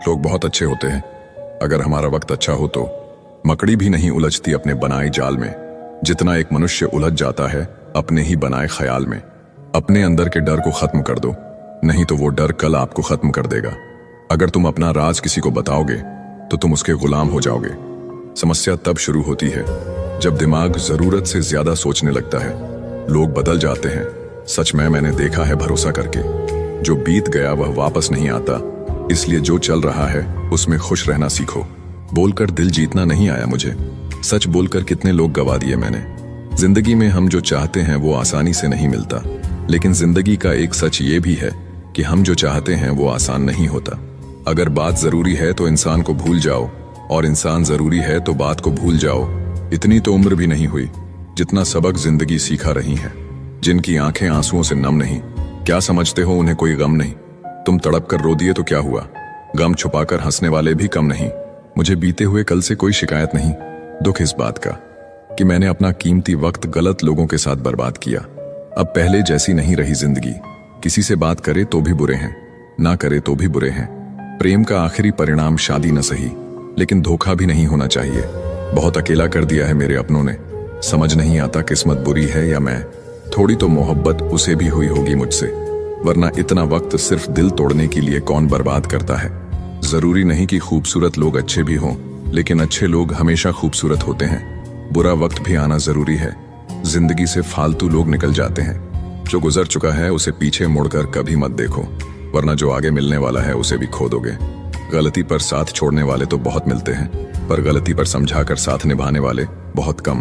लोग बहुत अच्छे होते हैं। अगर हमारा वक्त अच्छा हो तो मकड़ी भी नहीं उलझती अपने बनाए जाल में, जितना एक मनुष्य उलझ जाता है अपने ही बनाए ख्याल में। अपने अंदर के डर को खत्म कर दो, नहीं तो वो डर कल आपको खत्म कर देगा। अगर तुम अपना राज किसी को बताओगे तो तुम उसके गुलाम हो जाओगे। समस्या तब शुरू होती है जब दिमाग जरूरत से ज्यादा सोचने लगता है। लोग बदल जाते हैं, सच में मैंने देखा है भरोसा करके। जो बीत गया वह वापस नहीं आता, इसलिए जो चल रहा है उसमें खुश रहना सीखो। बोलकर दिल जीतना नहीं आया मुझे, सच बोलकर कितने लोग गवा दिए मैंने। जिंदगी में हम जो चाहते हैं वो आसानी से नहीं मिलता, लेकिन जिंदगी का एक सच ये भी है कि हम जो चाहते हैं वो आसान नहीं होता। अगर बात जरूरी है तो इंसान को भूल जाओ, और इंसान जरूरी है तो बात को भूल जाओ। इतनी तो उम्र भी नहीं हुई जितना सबक जिंदगी सिखा रही है। जिनकी आंखें आंसुओं से नम नहीं, क्या समझते हो उन्हें कोई गम नहीं। तुम तड़प कर रो दिए तो क्या हुआ, गम छुपाकर हंसने वाले भी कम नहीं। मुझे बीते हुए कल से कोई शिकायत नहीं, दुख इस बात का कि मैंने अपना कीमती वक्त गलत लोगों के साथ बर्बाद किया। अब पहले जैसी नहीं रही जिंदगी। किसी से बात करे तो भी बुरे हैं, ना करे तो भी बुरे हैं। प्रेम का आखिरी परिणाम शादी न सही, लेकिन धोखा भी नहीं होना चाहिए। बहुत अकेला कर दिया है मेरे अपनों ने, समझ नहीं आता किस्मत बुरी है या मैं। थोड़ी तो मोहब्बत उसे भी हुई होगी मुझसे, वरना इतना वक्त सिर्फ दिल तोड़ने के लिए कौन बर्बाद करता है। जरूरी नहीं कि खूबसूरत लोग अच्छे भी हों, लेकिन अच्छे लोग हमेशा खूबसूरत होते हैं। बुरा वक्त भी आना जरूरी है। जिंदगी से फालतू लोग निकल जाते हैं। जो गुजर चुका है उसे पीछे मुड़कर कभी मत देखो, वरना जो आगे मिलने वाला है उसे भी खो दोगे। गलती पर साथ छोड़ने वाले तो बहुत मिलते हैं, पर गलती पर समझाकर साथ निभाने वाले बहुत कम।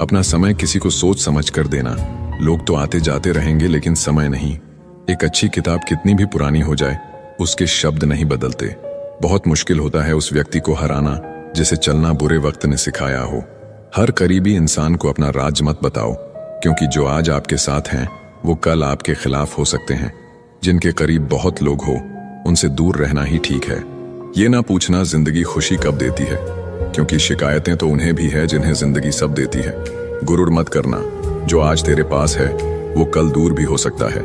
अपना समय किसी को सोच समझ कर देना। लोग तो आते जाते रहेंगे लेकिन समय नहीं। एक अच्छी किताब कितनी भी पुरानी हो जाए, उसके शब्द नहीं बदलते। बहुत मुश्किल होता है उस व्यक्ति को हराना जिसे चलना बुरे वक्त ने सिखाया हो। हर करीबी इंसान को अपना राज मत बताओ, क्योंकि जो आज आपके साथ हैं वो कल आपके खिलाफ हो सकते हैं। जिनके करीब बहुत लोग हो उनसे दूर रहना ही ठीक है। ये ना पूछना जिंदगी खुशी कब देती है, क्योंकि शिकायतें तो उन्हें भी है जिन्हें जिंदगी सब देती है। गुरूर मत करना, जो आज तेरे पास है वो कल दूर भी हो सकता है,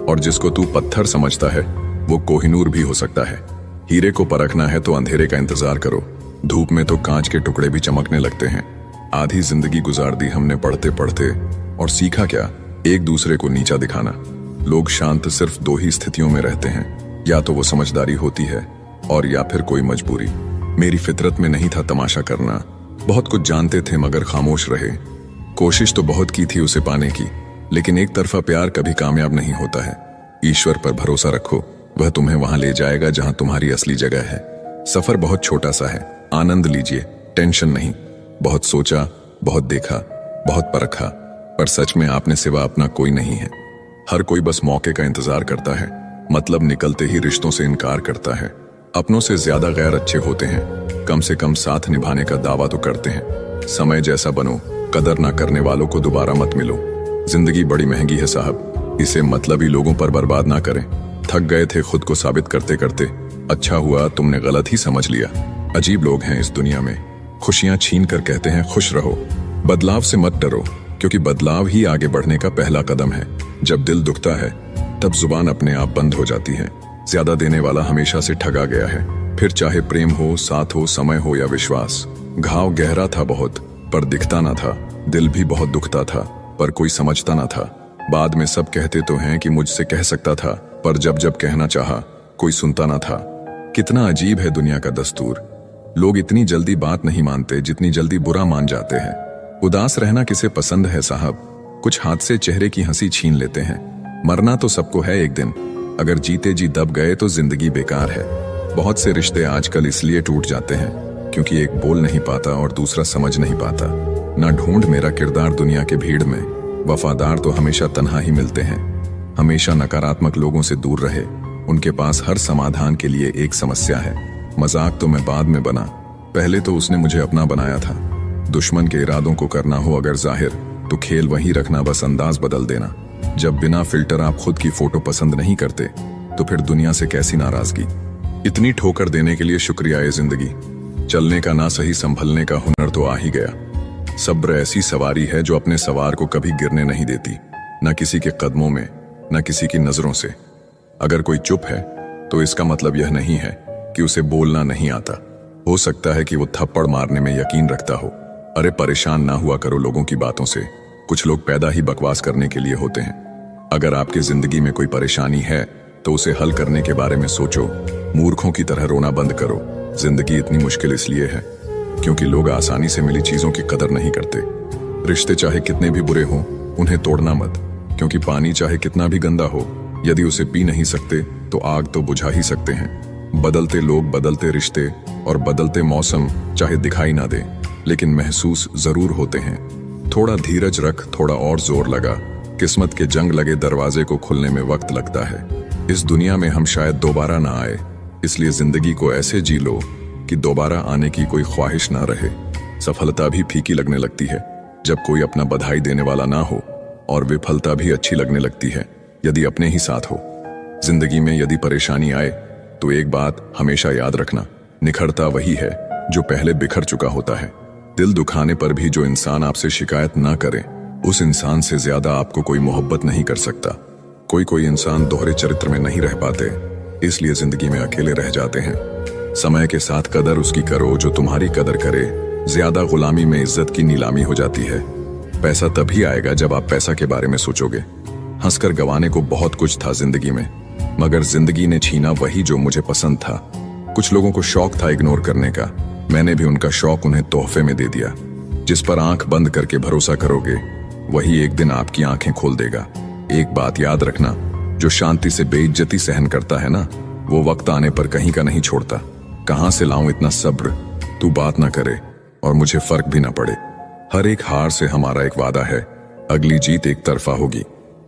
और जिसको तू पत्थर समझता है वो कोहिनूर भी हो सकता है। हीरे को परखना है तो अंधेरे का इंतजार करो, धूप में तो कांच के टुकड़े भी चमकने लगते हैं। आधी जिंदगी गुजार दी हमने पढ़ते पढ़ते, और सीखा क्या, एक दूसरे को नीचा दिखाना। लोग शांत सिर्फ दो ही स्थितियों में रहते हैं, या तो वो समझदारी होती है और या फिर कोई मजबूरी। मेरी फितरत में नहीं था तमाशा करना, बहुत कुछ जानते थे मगर खामोश रहे। कोशिश तो बहुत की थी उसे पाने की, लेकिन एक तरफा प्यार कभी कामयाब नहीं होता है। ईश्वर पर भरोसा रखो, वह तुम्हें वहां ले जाएगा जहां तुम्हारी असली जगह है। सफर बहुत छोटा सा है, आनंद लीजिए, टेंशन नहीं। बहुत सोचा, बहुत देखा, बहुत परखा, पर सच में आपने सिवा अपना कोई नहीं है। हर कोई बस मौके का इंतजार करता है, मतलब निकलते ही रिश्तों से इनकार करता है। अपनों से ज्यादा गैर अच्छे होते हैं, कम से कम साथ निभाने का दावा तो करते हैं। समय जैसा बनो, कदर ना करने वालों को दोबारा मत मिलो। जिंदगी बड़ी महंगी है साहब, इसे मतलबी लोगों पर बर्बाद ना करें। थक गए थे खुद को साबित करते करते, अच्छा हुआ तुमने गलत ही समझ लिया। अजीब लोग हैं इस दुनिया में, खुशियां छीन कर कहते हैं खुश रहो। बदलाव से मत डरो, क्योंकि बदलाव ही आगे बढ़ने का पहला कदम है। जब दिल दुखता है तब जुबान अपने आप बंद हो जाती है। ज्यादा देने वाला हमेशा से ठगा गया है, फिर चाहे प्रेम हो, साथ हो, समय हो या विश्वास। घाव गहरा था बहुत पर दिखता ना था, दिल भी बहुत दुखता था पर कोई समझता ना था। बाद में सब कहते तो हैं कि मुझसे कह सकता था, पर जब जब कहना चाहा कोई सुनता ना था। कितना अजीब है दुनिया का दस्तूर, लोग इतनी जल्दी बात नहीं मानते जितनी जल्दी बुरा मान जाते हैं। उदास रहना किसे पसंद है साहब, कुछ हादसे चेहरे की हंसी छीन लेते हैं। मरना तो सबको है एक दिन, अगर जीते जी दब गए तो जिंदगी बेकार है। बहुत से रिश्ते आजकल इसलिए टूट जाते हैं क्योंकि एक बोल नहीं पाता और दूसरा समझ नहीं पाता। ना ढूंढ मेरा किरदार दुनिया के भीड़ में, वफादार तो हमेशा तन्हा ही मिलते हैं। हमेशा नकारात्मक लोगों से दूर रहे, उनके पास हर समाधान के लिए एक समस्या है। मजाक तो मैं बाद में बना, पहले तो उसने मुझे अपना बनाया था। दुश्मन के इरादों को करना हो अगर जाहिर, तो खेल वहीं रखना, बस अंदाज बदल देना। जब बिना फिल्टर आप खुद की फोटो पसंद नहीं करते तो फिर दुनिया से कैसी नाराजगी। इतनी ठोकर देने के लिए शुक्रिया है जिंदगी, चलने का ना सही संभलने का हुनर तो आ ही गया। सब्र ऐसी सवारी है जो अपने सवार को कभी गिरने नहीं देती, न किसी के कदमों में न किसी की नजरों से। अगर कोई चुप है तो इसका मतलब यह नहीं है कि उसे बोलना नहीं आता। हो सकता है कि वो थप्पड़ मारने में यकीन रखता हो। अरे परेशान ना हुआ करो लोगों की बातों से, कुछ लोग पैदा ही बकवास करने के लिए होते हैं। अगर आपकी जिंदगी में कोई परेशानी है तो उसे हल करने के बारे में सोचो। मूर्खों की तरह रोना बंद करो। जिंदगी इतनी मुश्किल इसलिए है क्योंकि लोग आसानी से मिली चीजों की कदर नहीं करते। रिश्ते चाहे कितने भी बुरे हों, उन्हें तोड़ना मत, क्योंकि पानी चाहे कितना भी गंदा हो, यदि उसे पी नहीं सकते तो आग तो बुझा ही सकते हैं। बदलते लोग, बदलते रिश्ते और बदलते मौसम चाहे दिखाई ना दे, लेकिन महसूस जरूर होते हैं। थोड़ा धीरज रख, थोड़ा और जोर लगा। किस्मत के जंग लगे दरवाजे को खुलने में वक्त लगता है। इस दुनिया में हम शायद दोबारा ना आए, इसलिए जिंदगी को ऐसे जी लो कि दोबारा आने की कोई ख्वाहिश ना रहे। सफलता भी फीकी लगने लगती है जब कोई अपना बधाई देने वाला ना हो, और विफलता भी अच्छी लगने लगती है यदि अपने ही साथ हो। जिंदगी में यदि परेशानी आए तो एक बात हमेशा याद रखना, निखरता वही है जो पहले बिखर चुका होता है। दिल दुखाने पर भी जो इंसान आपसे शिकायत ना करे, उस इंसान से ज्यादा आपको कोई मोहब्बत नहीं कर सकता। कोई इंसान दोहरे चरित्र में नहीं रह पाते, इसलिए जिंदगी में अकेले रह जाते हैं। समय के साथ कदर उसकी करो जो तुम्हारी कदर करे। ज्यादा गुलामी में इज्जत की नीलामी हो जाती है। पैसा तभी आएगा जब आप पैसा के बारे में सोचोगे। हंसकर गंवाने को बहुत कुछ था जिंदगी में, मगर जिंदगी ने छीना वही जो मुझे पसंद था। कुछ लोगों को शौक था इग्नोर करने का, मैंने भी उनका शौक उन्हें तोहफे में दे दिया। जिस पर आंख बंद करके भरोसा करोगे वही एक दिन आपकी आंखें खोल देगा। एक बात याद रखना, जो शांति से बेइज्जती सहन करता है ना, वो वक्त आने पर कहीं का नहीं छोड़ता। कहां से लाऊं इतना सब्र, तू बात ना करे और मुझे फर्क भी ना पड़े। हर एक हार से हमारा एक वादा है, अगली जीत एक तरफा होगी।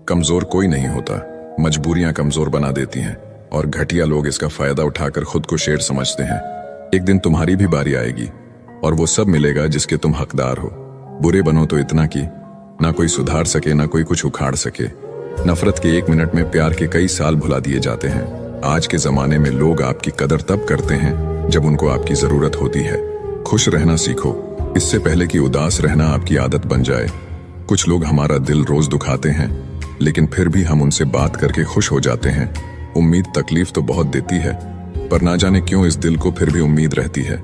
कमजोर कोई नहीं होता, मजबूरियां कमजोर बना देती हैं, और घटिया लोग इसका फायदा उठाकर खुद को शेर समझते हैं। एक दिन तुम्हारी भी बारी आएगी और वो सब मिलेगा जिसके तुम हकदार हो। बुरे बनो तो इतना कि ना कोई सुधार सके, ना कोई कुछ उखाड़ सके। नफरत के 1 मिनट में प्यार के कई साल भुला दिए जाते हैं। आज के जमाने में लोग आपकी कदर तब करते हैं जब उनको आपकी जरूरत होती है। खुश रहना सीखो, इससे पहले कि उदास रहना आपकी आदत बन जाए। कुछ लोग हमारा दिल रोज दुखाते हैं, लेकिन फिर भी हम उनसे बात करके खुश हो जाते हैं। उम्मीद तकलीफ तो बहुत देती है, पर ना जाने क्यों इस दिल को फिर भी उम्मीद रहती है।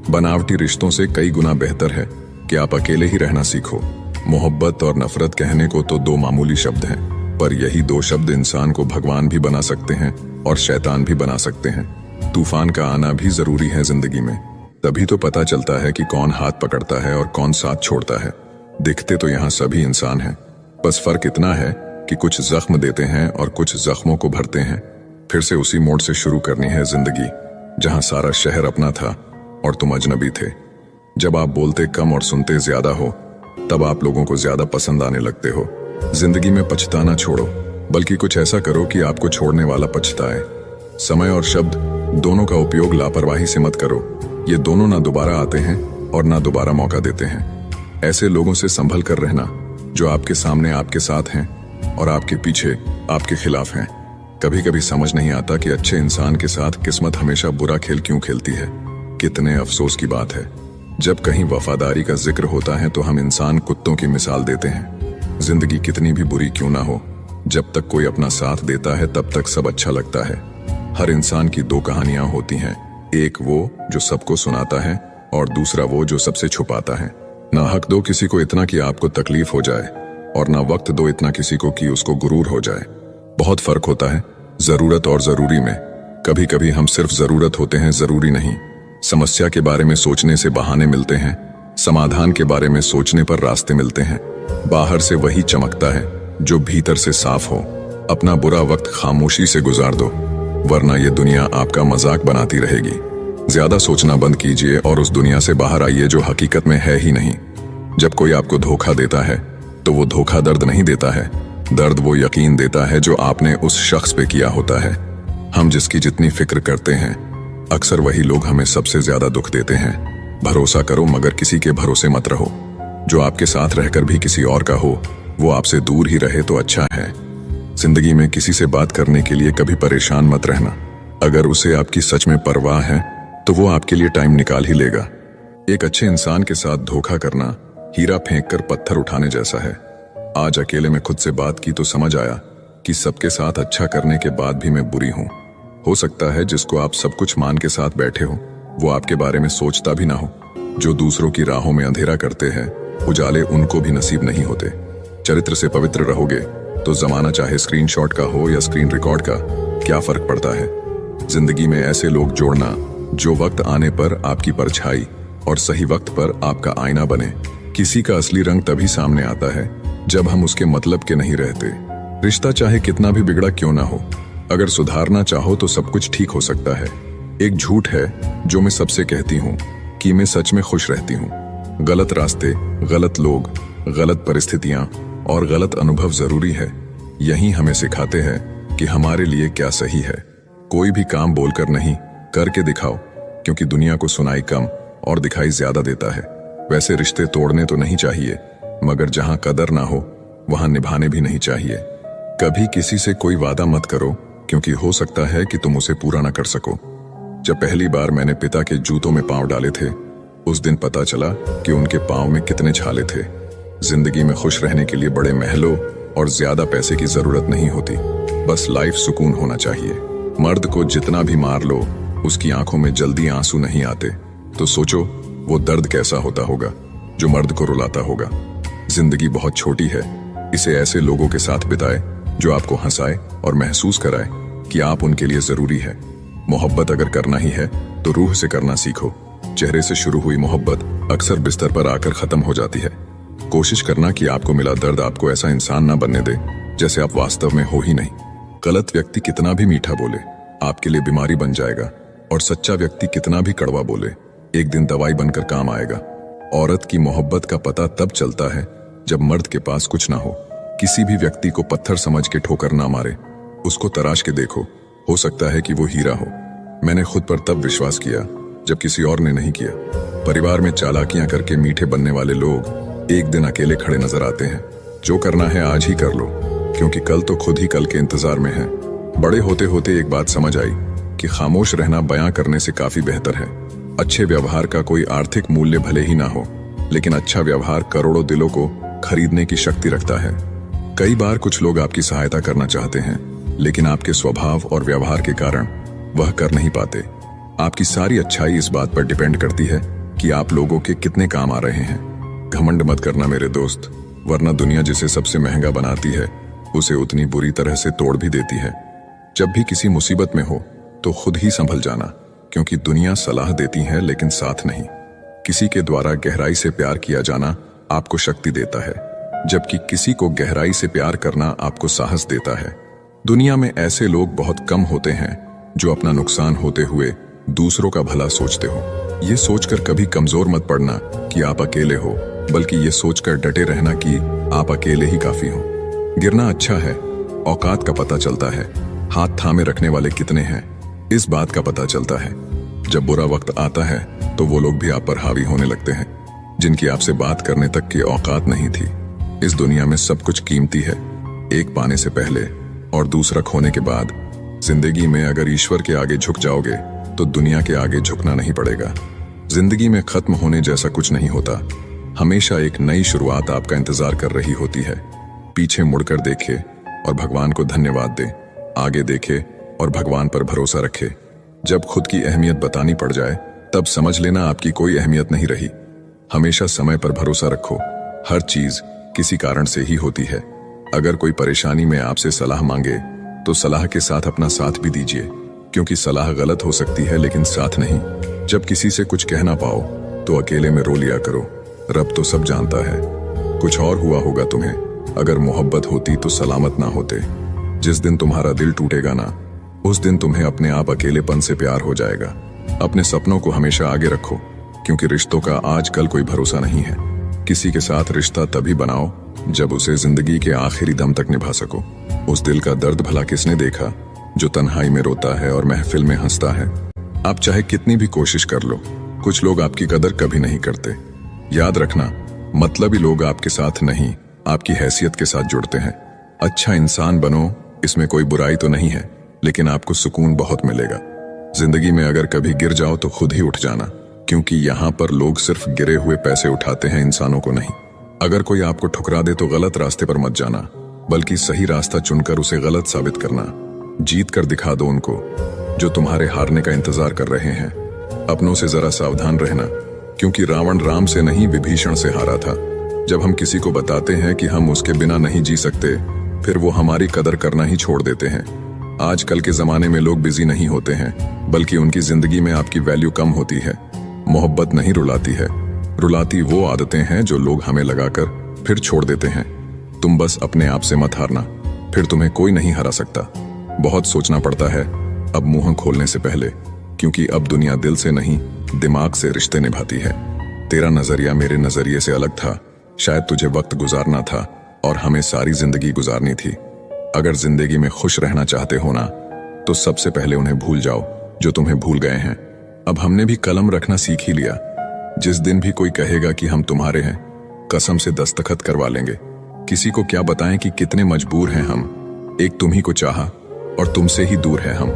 बनावटी रिश्तों से कई गुना बेहतर है कि आप अकेले ही रहना सीखो। मोहब्बत और नफरत कहने को तो 2 मामूली शब्द हैं, पर यही 2 शब्द इंसान को भगवान भी बना सकते हैं और शैतान भी बना सकते हैं। तूफान का आना भी जरूरी है जिंदगी में, तभी तो पता चलता है कि कौन हाथ पकड़ता है और कौन साथ छोड़ता है। दिखते तो यहाँ सभी इंसान हैं, बस फर्क इतना है कि कुछ जख्म देते हैं और कुछ जख्मों को भरते हैं। फिर से उसी मोड़ से शुरू करनी है जिंदगी, जहाँ सारा शहर अपना था और तुम अजनबी थे। जब आप बोलते कम और सुनते ज्यादा हो, तब आप लोगों को ज्यादा पसंद आने लगते हो। जिंदगी में पछताना छोड़ो, बल्कि कुछ ऐसा करो कि आपको छोड़ने वाला पछताए। समय और शब्द दोनों का उपयोग लापरवाही से मत करो, ये दोनों ना दोबारा आते हैं और ना दोबारा मौका देते हैं। ऐसे लोगों से संभल कर रहना जो आपके सामने आपके साथ हैं और आपके पीछे आपके खिलाफ हैं। कभी कभी समझ नहीं आता कि अच्छे इंसान के साथ किस्मत हमेशा बुरा खेल क्यों खेलती है। कितने अफसोस की बात है, जब कहीं वफादारी का जिक्र होता है तो हम इंसान कुत्तों की मिसाल देते हैं। जिंदगी कितनी भी बुरी क्यों ना हो, जब तक कोई अपना साथ देता है तब तक सब अच्छा लगता है। हर इंसान की 2 कहानियां होती हैं, एक वो जो सबको सुनाता है और दूसरा वो जो सबसे छुपाता है। ना हक दो किसी को इतना कि आपको तकलीफ हो जाए, और ना वक्त दो इतना किसी को कि उसको गुरूर हो जाए। बहुत फर्क होता है जरूरत और जरूरी में। कभी कभी हम सिर्फ जरूरत होते हैं, जरूरी नहीं। समस्या के बारे में सोचने से बहाने मिलते हैं, समाधान के बारे में सोचने पर रास्ते मिलते हैं। बाहर से वही चमकता है जो भीतर से साफ हो। अपना बुरा वक्त खामोशी से गुजार दो, वरना ये दुनिया आपका मजाक बनाती रहेगी। ज्यादा सोचना बंद कीजिए और उस दुनिया से बाहर आइए जो हकीकत में है ही नहीं। जब कोई आपको धोखा देता है तो वो धोखा दर्द नहीं देता है, दर्द वो यकीन देता है जो आपने उस शख्स पे किया होता है। हम जिसकी जितनी फिक्र करते हैं, अक्सर वही लोग हमें सबसे ज्यादा दुख देते हैं। भरोसा करो मगर किसी के भरोसे मत रहो। जो आपके साथ रहकर भी किसी और का हो, वो आपसे दूर ही रहे तो अच्छा है। जिंदगी में किसी से बात करने के लिए कभी परेशान मत रहना। अगर उसे आपकी सच में परवाह है तो वो आपके लिए टाइम निकाल ही लेगा। एक अच्छे इंसान के साथ धोखा करना हीरा फेंक कर पत्थर उठाने जैसा है। आज अकेले में खुद से बात की तो समझ आया कि सबके साथ अच्छा करने के बाद भी मैं बुरी हूं। हो सकता है जिसको आप सब कुछ मान के साथ बैठे हो वो आपके बारे में सोचता भी ना हो। जो दूसरों की राहों में अंधेरा करते हैं उजाले उनको भी नसीब नहीं होते। चरित्र से पवित्र रहोगे तो जमाना चाहे स्क्रीनशॉट का हो या स्क्रीन रिकॉर्ड का, क्या फर्क पड़ता है। जिंदगी में ऐसे लोग जोड़ना जो वक्त आने पर आपकी परछाई और सही वक्त पर आपका आईना बने। किसी का असली रंग तभी सामने आता है जब हम उसके मतलब के नहीं रहते। रिश्ता चाहे कितना भी बिगड़ा क्यों ना हो, अगर सुधारना चाहो तो सब कुछ ठीक हो सकता है। एक झूठ है जो मैं सबसे कहती हूँ कि मैं सच में खुश रहती हूँ। गलत रास्ते, गलत लोग, गलत परिस्थितियां और गलत अनुभव जरूरी है। यही हमें सिखाते हैं कि हमारे लिए क्या सही है। कोई भी काम बोलकर नहीं, करके दिखाओ, क्योंकि दुनिया को सुनाई कम और दिखाई ज्यादा देता है। वैसे रिश्ते तोड़ने तो नहीं चाहिए, मगर जहां कदर ना हो वहां निभाने भी नहीं चाहिए। कभी किसी से कोई वादा मत करो, क्योंकि हो सकता है कि तुम उसे पूरा ना कर सको। जब पहली बार मैंने पिता के जूतों में पांव डाले थे, उस दिन पता चला कि उनके पांव में कितने छाले थे। जिंदगी में खुश रहने के लिए बड़े महलों और ज्यादा पैसे की जरूरत नहीं होती, बस लाइफ सुकून होना चाहिए। मर्द को जितना भी मार लो, उसकी आंखों में जल्दी आंसू नहीं आते। तो सोचो वो दर्द कैसा होता होगा जो मर्द को रुलाता होगा। जिंदगी बहुत छोटी है, इसे ऐसे लोगों के साथ बिताए जो आपको हंसाए और महसूस कराए कि आप उनके लिए जरूरी है। मोहब्बत अगर करना ही है तो रूह से करना सीखो। चेहरे से शुरू हुई मोहब्बत अक्सर बिस्तर पर आकर खत्म हो जाती है। कोशिश करना कि आपको मिला दर्द आपको ऐसा इंसान ना बनने दे जैसे आप वास्तव में हो ही नहीं। गलत व्यक्ति कितना भी मीठा बोले आपके लिए बीमारी बन जाएगा, और सच्चा व्यक्ति कितना भी कड़वा बोले एक दिन दवाई बनकर काम आएगा। औरत की मोहब्बत का पता तब चलता है जब मर्द के पास कुछ ना हो। किसी भी व्यक्ति को पत्थर समझ के ठोकर ना मारे, उसको तराश के देखो, हो सकता है कि वो हीरा हो। मैंने खुद पर तब विश्वास किया जब किसी और ने नहीं किया। परिवार में चालाकियां करके मीठे बनने वाले लोग एक दिन अकेले खड़े नजर आते हैं। जो करना है आज ही कर लो, क्योंकि कल तो खुद ही कल के इंतजार में है। बड़े होते होते एक बात समझ आई कि खामोश रहना बयां करने से काफी बेहतर है। अच्छे व्यवहार का कोई आर्थिक मूल्य भले ही ना हो, लेकिन अच्छा व्यवहार करोड़ों दिलों को खरीदने की शक्ति रखता है। कई बार कुछ लोग आपकी सहायता करना चाहते हैं, लेकिन आपके स्वभाव और व्यवहार के कारण वह कर नहीं पाते। आपकी सारी अच्छाई इस बात पर डिपेंड करती है कि आप लोगों के कितने काम आ रहे हैं। घमंड मत करना मेरे दोस्त, वरना दुनिया जिसे सबसे महंगा बनाती है उसे उतनी बुरी तरह से तोड़ भी देती है। जब भी किसी मुसीबत में हो तो खुद ही संभल जाना, क्योंकि दुनिया सलाह देती है लेकिन साथ नहीं। किसी के द्वारा गहराई से प्यार किया जाना आपको शक्ति देता है, जबकि किसी को गहराई से प्यार करना आपको साहस देता है। दुनिया में ऐसे लोग बहुत कम होते हैं जो अपना नुकसान होते हुए दूसरों का भला सोचते हो। ये सोचकर कभी कमजोर मत पड़ना कि आप अकेले हो, बल्कि ये सोचकर डटे रहना कि आप अकेले ही काफी हो। गिरना अच्छा है, औकात का पता चलता है। हाथ थामे रखने वाले कितने हैं इस बात का पता चलता है। जब बुरा वक्त आता है तो वो लोग भी आप पर हावी होने लगते हैं जिनकी आपसे बात करने तक की औकात नहीं थी। इस दुनिया में सब कुछ कीमती है, एक पाने से पहले और दूसरा खोने के बाद। जिंदगी में अगर ईश्वर के आगे झुक जाओगे तो दुनिया के आगे झुकना नहीं पड़ेगा। जिंदगी में खत्म होने जैसा कुछ नहीं होता, हमेशा एक नई शुरुआत आपका इंतजार कर रही होती है। पीछे मुड़कर देखे और भगवान को धन्यवाद दे, आगे देखे और भगवान पर भरोसा रखे। जब खुद की अहमियत बतानी पड़ जाए तब समझ लेना आपकी कोई अहमियत नहीं रही। हमेशा समय पर भरोसा रखो, हर चीज किसी कारण से ही होती है। अगर कोई परेशानी में आपसे सलाह मांगे तो सलाह के साथ अपना साथ भी दीजिए, क्योंकि सलाह गलत हो सकती है लेकिन साथ नहीं। जब किसी से कुछ कह ना पाओ तो अकेले में रो लिया करो, रब तो सब जानता है। कुछ और हुआ होगा तुम्हें, अगर मोहब्बत होती तो सलामत ना होते। जिस दिन तुम्हारा दिल टूटेगा ना, उस दिन तुम्हें अपने आप अकेलेपन से प्यार हो जाएगा। अपने सपनों को हमेशा आगे रखो, क्योंकि रिश्तों का आजकल कोई भरोसा नहीं है। किसी के साथ रिश्ता तभी बनाओ जब उसे जिंदगी के आखिरी दम तक निभा सको। उस दिल का दर्द भला किसने देखा जो तन्हाई में रोता है और महफिल में हंसता है। आप चाहे कितनी भी कोशिश कर लो, कुछ लोग आपकी कदर कभी नहीं करते। याद रखना, मतलबी लोग आपके साथ नहीं, आपकी हैसियत के साथ जुड़ते हैं। अच्छा इंसान बनो, इसमें कोई बुराई तो नहीं है, लेकिन आपको सुकून बहुत मिलेगा। जिंदगी में अगर कभी गिर जाओ तो खुद ही उठ जाना, क्योंकि यहाँ पर लोग सिर्फ गिरे हुए पैसे उठाते हैं, इंसानों को नहीं। अगर कोई आपको ठुकरा दे तो गलत रास्ते पर मत जाना, बल्कि सही रास्ता चुनकर उसे गलत साबित करना। जीत कर दिखा दो उनको जो तुम्हारे हारने का इंतजार कर रहे हैं। अपनों से जरा सावधान रहना, क्योंकि रावण राम से नहीं विभीषण से हारा था। जब हम किसी को बताते हैं कि हम उसके बिना नहीं जी सकते, फिर वो हमारी कदर करना ही छोड़ देते हैं। आजकल के जमाने में लोग बिजी नहीं होते हैं, बल्कि उनकी जिंदगी में आपकी वैल्यू कम होती है। मोहब्बत नहीं रुलाती है, रुलाती वो आदतें हैं जो लोग हमें लगाकर फिर छोड़ देते हैं। तुम बस अपने आप से मत हारना, फिर तुम्हें कोई नहीं हरा सकता। बहुत सोचना पड़ता है अब मुंह खोलने से पहले, क्योंकि अब दुनिया दिल से नहीं दिमाग से रिश्ते निभाती है। तेरा नजरिया मेरे नजरिए से अलग था। शायद तुझे वक्त गुजारना था और हमें सारी जिंदगी गुजारनी थी। अगर जिंदगी में खुश रहना चाहते हो ना, तो सबसे पहले उन्हें भूल जाओ जो तुम्हें भूल गए हैं। अब हमने भी कलम रखना सीख ही लिया। जिस दिन भी कोई कहेगा कि हम तुम्हारे हैं, कसम से दस्तखत करवा लेंगे। किसी को क्या बताएं कि कितने मजबूर हैं हम। एक तुम ही को चाहा और तुमसे ही दूर है हम।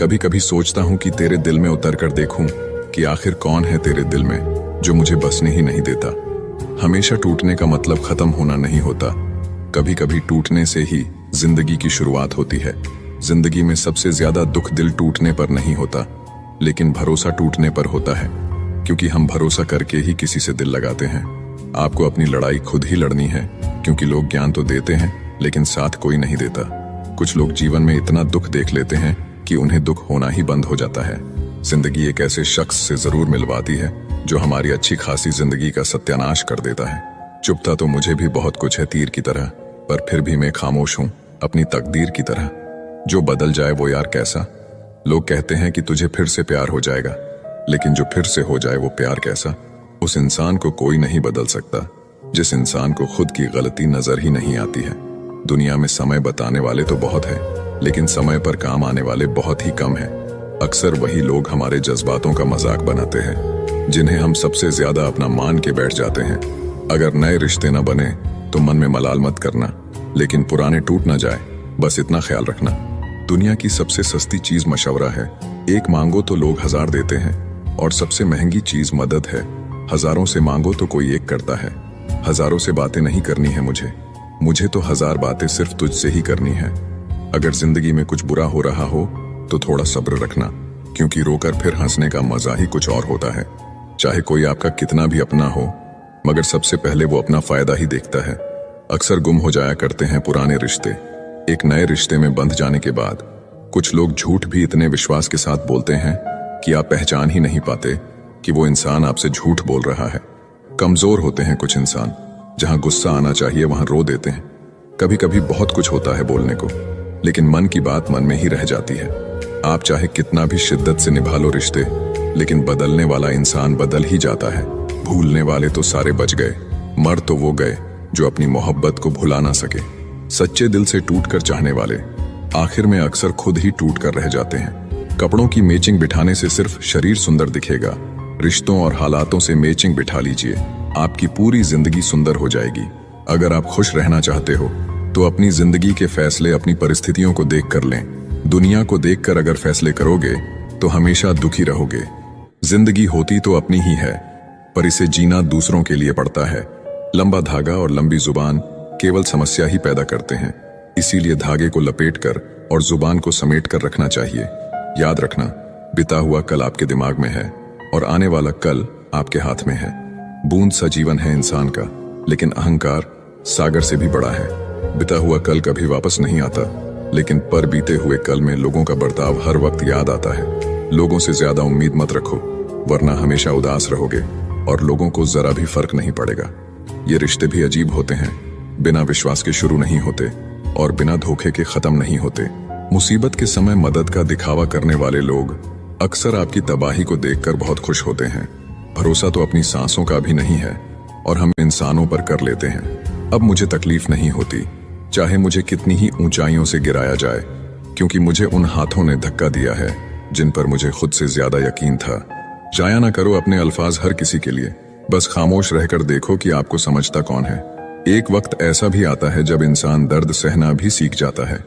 कभी कभी सोचता हूं कि तेरे दिल में उतर कर देखूं कि आखिर कौन है तेरे दिल में जो मुझे बसने ही नहीं देता। हमेशा टूटने का मतलब खत्म होना नहीं होता। कभी कभी टूटने से ही जिंदगी की शुरुआत होती है। जिंदगी में सबसे ज्यादा दुख दिल टूटने पर नहीं होता, लेकिन भरोसा टूटने पर होता है, क्योंकि हम भरोसा करके ही किसी से दिल लगाते हैं। आपको अपनी लड़ाई खुद ही लड़नी है, क्योंकि लोग ज्ञान तो देते हैं लेकिन साथ कोई नहीं देता। कुछ लोग जीवन में इतना दुख देख लेते हैं कि उन्हें दुख होना ही बंद हो जाता है। जिंदगी एक ऐसे शख्स से जरूर मिलवाती है जो हमारी अच्छी खासी जिंदगी का सत्यानाश कर देता है। चुपता तो मुझे भी बहुत कुछ है तीर की तरह, पर फिर भी मैं खामोश हूं अपनी तकदीर की तरह। जो बदल जाए वो यार कैसा। लोग कहते हैं कि तुझे फिर से प्यार हो जाएगा, लेकिन जो फिर से हो जाए वो प्यार कैसा। उस इंसान को कोई नहीं बदल सकता जिस इंसान को खुद की गलती नजर ही नहीं आती है। दुनिया में समय बताने वाले तो बहुत है, लेकिन समय पर काम आने वाले बहुत ही कम है। अक्सर वही लोग हमारे जज्बातों का मजाक बनाते हैं, जिन्हें हम सबसे ज्यादा अपना मान के बैठ जाते हैं। अगर नए रिश्ते न बने तो मन में मलाल मत करना, लेकिन पुराने टूट ना जाए, बस इतना ख्याल रखना। दुनिया की सबसे सस्ती चीज मशवरा है। एक मांगो तो लोग 1000 देते हैं, और सबसे महंगी चीज मदद है। हजारों से मांगो तो कोई एक करता है। हजारों से बातें नहीं करनी है मुझे तो 1000 बातें सिर्फ तुझसे ही करनी है। अगर जिंदगी में कुछ बुरा हो रहा हो तो थोड़ा सब्र रखना, क्योंकि रोकर फिर हंसने का मजा ही कुछ और होता है। चाहे कोई आपका कितना भी अपना हो, मगर सबसे पहले वो अपना फायदा ही देखता है। अक्सर गुम हो जाया करते हैं पुराने रिश्ते। एक नए रिश्ते में बंध जाने के बाद कुछ लोग झूठ भी इतने विश्वास के साथ बोलते हैं कि आप पहचान ही नहीं पाते कि वो इंसान आपसे झूठ बोल रहा है। कमजोर होते हैं कुछ इंसान, जहां गुस्सा आना चाहिए वहां रो देते हैं। कभी कभी बहुत कुछ होता है बोलने को, लेकिन मन की बात मन में ही रह जाती है। आप चाहे कितना भी शिद्दत से निभा लो रिश्ते, लेकिन बदलने वाला इंसान बदल ही जाता है। भूलने वाले तो सारे बच गए, मर तो वो गए जो अपनी मोहब्बत को भुला ना सके। सच्चे दिल से टूट कर चाहने वाले आखिर में अक्सर खुद ही टूट कर रह जाते हैं। कपड़ों की मैचिंग बिठाने से सिर्फ शरीर सुंदर दिखेगा, रिश्तों और हालातों से मैचिंग बिठा लीजिए, आपकी पूरी जिंदगी सुंदर हो जाएगी। अगर आप खुश रहना चाहते हो तो अपनी जिंदगी के फैसले अपनी परिस्थितियों को देख कर लें। दुनिया को देखकर अगर फैसले करोगे तो हमेशा दुखी रहोगे। जिंदगी होती तो अपनी ही है, पर इसे जीना दूसरों के लिए पड़ता है। लंबा धागा और लंबी जुबान केवल समस्या ही पैदा करते हैं। इसीलिए धागे को लपेट कर और जुबान को समेट कर रखना चाहिए। याद रखना, बीता हुआ कल आपके दिमाग में है और आने वाला कल आपके हाथ में है। बूंद सा जीवन है इंसान का, लेकिन अहंकार सागर से भी बड़ा है। बीता हुआ कल कभी वापस नहीं आता, लेकिन पर बीते हुए कल में लोगों का बर्ताव हर वक्त याद आता है। लोगों से ज्यादा उम्मीद मत रखो, वरना हमेशा उदास रहोगे और लोगों को जरा भी फर्क नहीं पड़ेगा। ये रिश्ते भी अजीब होते हैं, बिना विश्वास के शुरू नहीं होते और बिना धोखे के खत्म नहीं होते। मुसीबत के समय मदद का दिखावा करने वाले लोग अक्सर आपकी तबाही को देखकर बहुत खुश होते हैं। भरोसा तो अपनी सांसों का भी नहीं है और हम इंसानों पर कर लेते हैं। अब मुझे तकलीफ नहीं होती, चाहे मुझे कितनी ही ऊंचाइयों से गिराया जाए, क्योंकि मुझे उन हाथों ने धक्का दिया है जिन पर मुझे खुद से ज्यादा यकीन था। जाया ना करो अपने अल्फाज हर किसी के लिए, बस खामोश रहकर देखो कि आपको समझता कौन है। एक वक्त ऐसा भी आता है जब इंसान दर्द सहना भी सीख जाता है।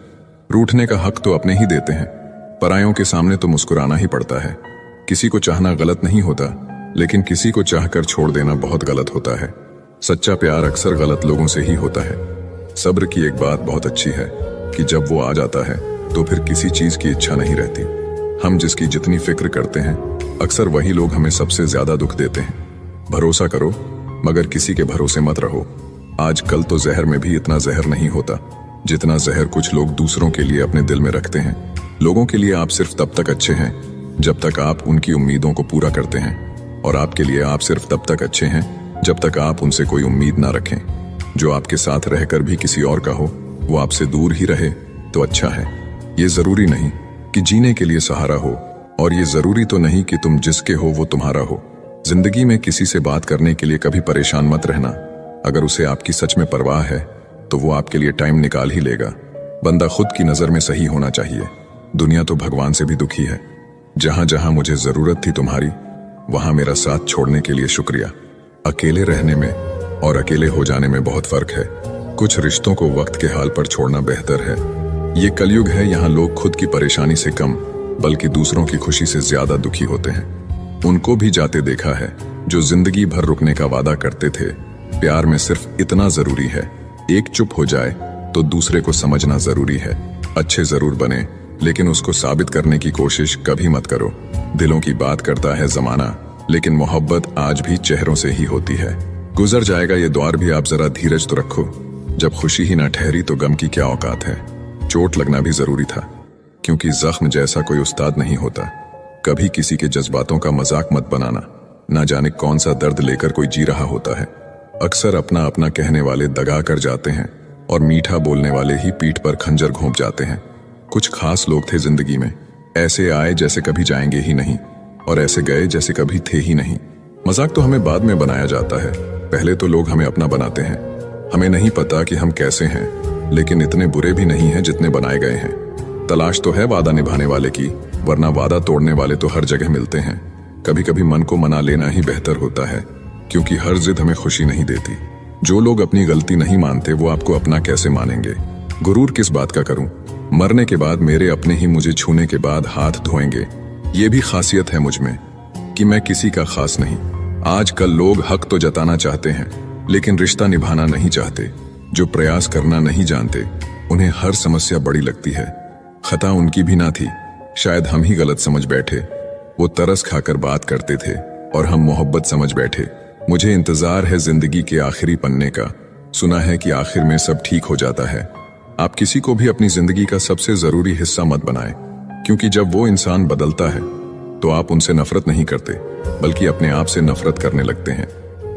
रूठने का हक तो अपने ही देते हैं, परायों के सामने तो मुस्कुराना ही पड़ता है। किसी को चाहना गलत नहीं होता, लेकिन किसी को चाहकर छोड़ देना बहुत गलत होता है। सच्चा प्यार अक्सर गलत लोगों से ही होता है। सब्र की एक बात बहुत अच्छी है कि जब वो आ जाता है तो फिर किसी चीज की इच्छा नहीं रहती। हम जिसकी जितनी फिक्र करते हैं अक्सर वही लोग हमें सबसे ज्यादा दुख देते हैं। भरोसा करो मगर किसी के भरोसे मत रहो। आजकल तो जहर में भी इतना जहर नहीं होता जितना जहर कुछ लोग दूसरों के लिए अपने दिल में रखते हैं। लोगों के लिए आप सिर्फ तब तक अच्छे हैं जब तक आप उनकी उम्मीदों को पूरा करते हैं, और आपके लिए आप सिर्फ तब तक अच्छे हैं जब तक आप उनसे कोई उम्मीद ना रखें। जो आपके साथ रहकर भी किसी और का हो वो आपसे दूर ही रहे तो अच्छा है। ये जरूरी नहीं कि जीने के लिए सहारा हो, और ये जरूरी तो नहीं कि तुम जिसके हो वो तुम्हारा हो। जिंदगी में किसी से बात करने के लिए कभी परेशान मत रहना। अगर उसे आपकी सच में परवाह है तो वो आपके लिए टाइम निकाल ही लेगा। बंदा खुद की नजर में सही होना चाहिए। दुनिया तो भगवान से भी दुखी है। जहां जहां मुझे जरूरत थी तुम्हारी वहां मेरा साथ छोड़ने के लिए शुक्रिया। अकेले रहने में और अकेले हो जाने में बहुत फर्क है। कुछ रिश्तों को वक्त के हाल पर छोड़ना बेहतर है। ये कलयुग है, यहाँ लोग खुद की परेशानी से कम बल्कि दूसरों की खुशी से ज्यादा दुखी होते हैं। उनको भी जाते देखा है जो जिंदगी भर रुकने का वादा करते थे। प्यार में सिर्फ इतना जरूरी है, एक चुप हो जाए तो दूसरे को समझना जरूरी है। अच्छे जरूर बने लेकिन उसको साबित करने की कोशिश कभी मत करो। दिलों की बात करता है जमाना, लेकिन मोहब्बत आज भी चेहरों से ही होती है। गुजर जाएगा ये दौर भी, आप जरा धीरज तो रखो। जब खुशी ही ना ठहरी तो गम की क्या औकात है। चोट लगना भी जरूरी था, क्योंकि जख्म जैसा कोई उस्ताद नहीं होता। कभी किसी के जज्बातों का मजाक मत बनाना। ना जाने कौन सा दर्द लेकर कोई जी रहा होता है। अक्सर अपना अपना कहने वाले दगा कर जाते हैं और मीठा बोलने वाले ही पीठ पर खंजर घोंप जाते हैं। कुछ खास लोग थे जिंदगी में, ऐसे आए जैसे कभी जाएंगे ही नहीं, और ऐसे गए जैसे कभी थे ही नहीं। मजाक तो हमें बाद में बनाया जाता है, पहले तो लोग हमें अपना बनाते हैं। हमें नहीं पता कि हम कैसे हैं, लेकिन इतने बुरे भी नहीं हैं जितने बनाए गए हैं। तलाश तो है वादा निभाने वाले की, वरना वादा तोड़ने वाले तो हर जगह मिलते हैं। कभी कभी मन को मना लेना ही बेहतर होता है, क्योंकि हर जिद हमें खुशी नहीं देती। जो लोग अपनी गलती नहीं मानते वो आपको अपना कैसे मानेंगे। गुरूर किस बात का करूं, मरने के बाद मेरे अपने ही मुझे छूने के बाद हाथ धोएंगे। ये भी खासियत है मुझ में कि मैं किसी का खास नहीं। आजकल लोग हक तो जताना चाहते हैं लेकिन रिश्ता निभाना नहीं चाहते। जो प्रयास करना नहीं जानते उन्हें हर समस्या बड़ी लगती है। खता उनकी भी ना थी, शायद हम ही गलत समझ बैठे। वो तरस खाकर बात करते थे और हम मोहब्बत समझ बैठे। मुझे इंतजार है जिंदगी के आखिरी पन्ने का, सुना है कि आखिर में सब ठीक हो जाता है। आप किसी को भी अपनी जिंदगी का सबसे जरूरी हिस्सा मत बनाएं, क्योंकि जब वो इंसान बदलता है तो आप उनसे नफरत नहीं करते बल्कि अपने आप से नफरत करने लगते हैं।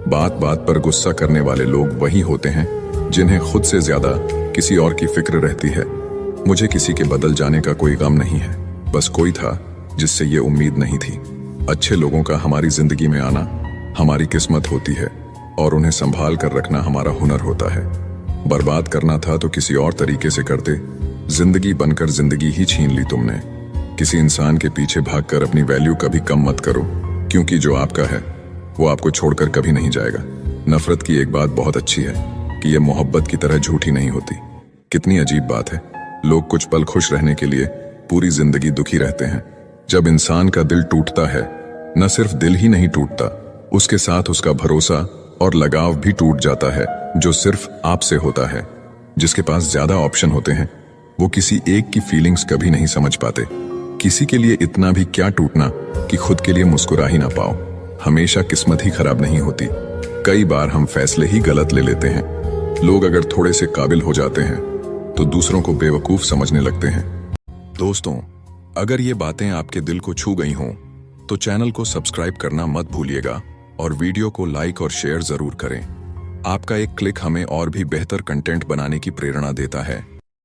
बात बात पर गुस्सा करने वाले लोग वही होते हैं जिन्हें खुद से ज्यादा किसी और की फिक्र रहती है। मुझे किसी के बदल जाने का कोई गम नहीं है, बस कोई था जिससे ये उम्मीद नहीं थी। अच्छे लोगों का हमारी जिंदगी में आना हमारी किस्मत होती है, और उन्हें संभाल कर रखना हमारा हुनर होता है। बर्बाद करना था तो किसी और तरीके से करते। जिंदगी बनकर जिंदगी ही छीन ली तुमने। किसी इंसान के पीछे भागकर अपनी वैल्यू कभी कम मत करो, क्योंकि जो आपका है वो आपको छोड़कर कभी नहीं जाएगा। नफरत की एक बात बहुत अच्छी है कि ये मोहब्बत की तरह झूठी नहीं होती। कितनी अजीब बात है, लोग कुछ पल खुश रहने के लिए पूरी जिंदगी दुखी रहते हैं। जब इंसान का दिल टूटता है, न सिर्फ दिल ही नहीं टूटता, उसके साथ उसका भरोसा और लगाव भी टूट जाता है, जो सिर्फ आपसे होता है। जिसके पास ज्यादा ऑप्शन होते हैं वो किसी एक की फीलिंग्स कभी नहीं समझ पाते। किसी के लिए इतना भी क्या टूटना कि खुद के लिए मुस्कुरा ही ना पाओ। हमेशा किस्मत ही खराब नहीं होती, कई बार हम फैसले ही गलत ले लेते हैं। लोग अगर थोड़े से काबिल हो जाते हैं तो दूसरों को बेवकूफ समझने लगते हैं। दोस्तों, अगर ये बातें आपके दिल को छू गई हों तो चैनल को सब्सक्राइब करना मत भूलिएगा और वीडियो को लाइक और शेयर जरूर करें। आपका एक क्लिक हमें और भी बेहतर कंटेंट बनाने की प्रेरणा देता है।